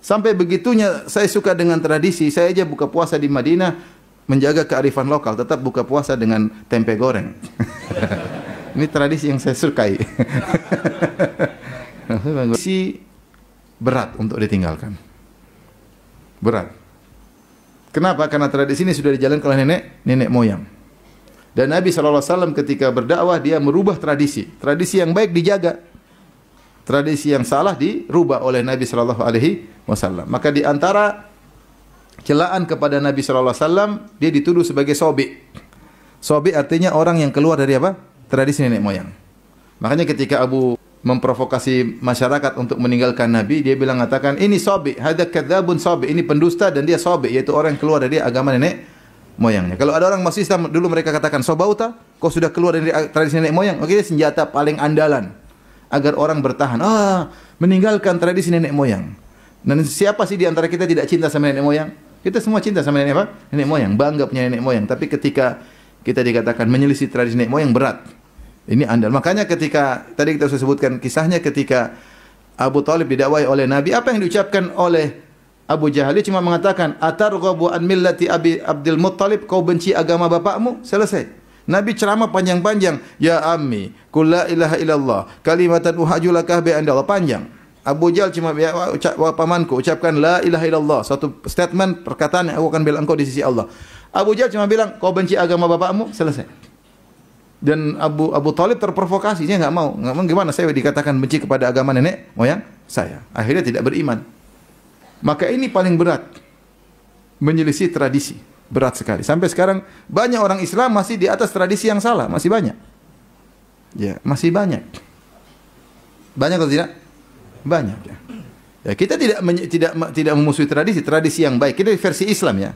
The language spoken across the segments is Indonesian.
Sampai begitunya saya suka dengan tradisi. Saya aja buka puasa di Madinah menjaga kearifan lokal, tetap buka puasa dengan tempe goreng. Ini tradisi yang saya sukai. Tradisi berat untuk ditinggalkan. Berat. Kenapa? Karena tradisi ini sudah dijalankan oleh nenek moyang. Dan Nabi SAW ketika berdakwah dia merubah tradisi. Tradisi yang baik dijaga. Tradisi yang salah dirubah oleh Nabi SAW. Maka di antara celaan kepada Nabi SAW, dia dituduh sebagai sobi. Sobi artinya orang yang keluar dari apa? Tradisi nenek moyang. Makanya ketika Abu memprovokasi masyarakat untuk meninggalkan Nabi, dia bilang katakan ini sobi, hadza kadzabun sobi, ini pendusta dan dia sobi, yaitu orang yang keluar dari agama nenek moyangnya. Kalau ada orang masuk Islam dulu mereka katakan sobauta, kau sudah keluar dari tradisi nenek moyang, oke, senjata paling andalan agar orang bertahan. Meninggalkan tradisi nenek moyang. Dan siapa sih di antara kita tidak cinta sama nenek moyang? Kita semua cinta sama nenek apa? Nenek moyang, bangga punya nenek moyang. Tapi ketika kita dikatakan menyelisih tradisi nenek moyang, berat. Ini andal. Makanya ketika tadi kita sudah sebutkan kisahnya ketika Abu Thalib didakwahi oleh Nabi, apa yang diucapkan oleh Abu Jahal? Dia cuma mengatakan, "Atarghabu an millati Abi Abdul Muttalib?" Kau benci agama bapakmu? Selesai. Nabi ceramah panjang-panjang, "Ya ammi, qul la ilaha illallah, kalimatan uhajulaka bi indallah." Panjang. Abu Jahal cuma pamanku ucapkan la ilaha illallah, satu statement perkataan yang aku akan bela engkau di sisi Allah. Abu Jahal cuma bilang, "Kau benci agama bapakmu?" Selesai. Dan Abu Thalib terprovokasi, dia nggak mau gimana saya dikatakan benci kepada agama nenek moyang saya. Akhirnya tidak beriman. Maka ini paling berat, menyelisih tradisi, berat sekali. Sampai sekarang banyak orang Islam masih di atas tradisi yang salah, masih banyak. Ya, masih banyak. Banyak atau tidak? Banyak. Ya, kita tidak memusuhi tradisi yang baik. Kita versi Islam ya.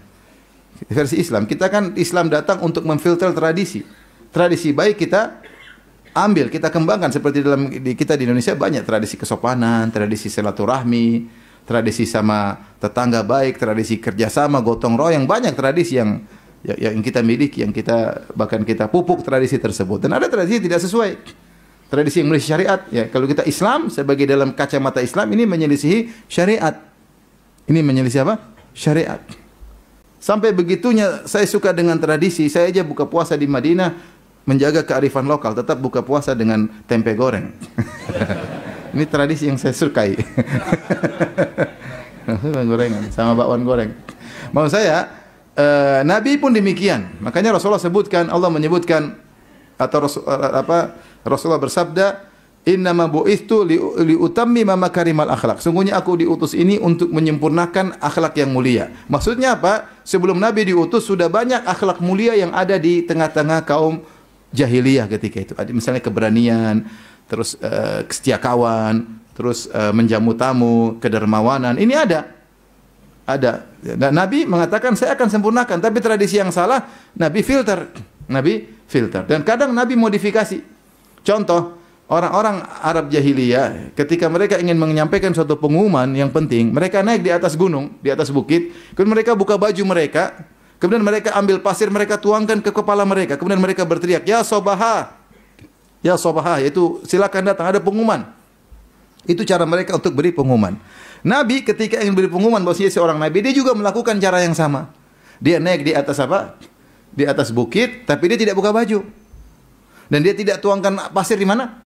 Versi Islam. Kita kan Islam datang untuk memfilter tradisi. Tradisi baik kita ambil, kita kembangkan seperti kita di Indonesia banyak tradisi kesopanan, tradisi silaturahmi, tradisi sama tetangga baik, tradisi kerjasama, gotong royong, banyak tradisi yang kita miliki, yang kita bahkan kita pupuk tradisi tersebut. Dan ada tradisi yang tidak sesuai. Tradisi yang menyelisih syariat. Ya, kalau kita Islam sebagai dalam kacamata Islam ini menyelisihi syariat. Ini menyelisih apa? Syariat. Sampai begitunya saya suka dengan tradisi. Saya aja buka puasa di Madinah menjaga kearifan lokal, tetap buka puasa dengan tempe goreng. Ini tradisi yang saya sukai. Gorengan sama bakwan goreng. Mau saya Nabi pun demikian. Makanya Rasulullah sebutkan, Allah menyebutkan atau Rasulullah bersabda, "Innama bu'itstu liutammima makarimal akhlak." Sungguhnya aku diutus ini untuk menyempurnakan akhlak yang mulia. Maksudnya apa? Sebelum Nabi diutus sudah banyak akhlak mulia yang ada di tengah-tengah kaum jahiliyah ketika itu. Misalnya keberanian, terus setia kawan, terus menjamu tamu, kedermawanan. Ini ada. Dan Nabi mengatakan saya akan sempurnakan, tapi tradisi yang salah Nabi filter. Dan kadang Nabi modifikasi. Contoh, orang-orang Arab jahiliyah ketika mereka ingin menyampaikan suatu pengumuman yang penting, mereka naik di atas gunung, di atas bukit, kemudian mereka buka baju mereka, kemudian mereka ambil pasir, mereka tuangkan ke kepala mereka, kemudian mereka berteriak, "Ya Sobaha, ya Sobaha," yaitu silakan datang, ada pengumuman. Itu cara mereka untuk beri pengumuman. Nabi ketika ingin beri pengumuman bahwasanya seorang nabi, dia juga melakukan cara yang sama. Dia naik di atas apa? Di atas bukit, tapi dia tidak buka baju. Dan dia tidak tuangkan pasir di mana?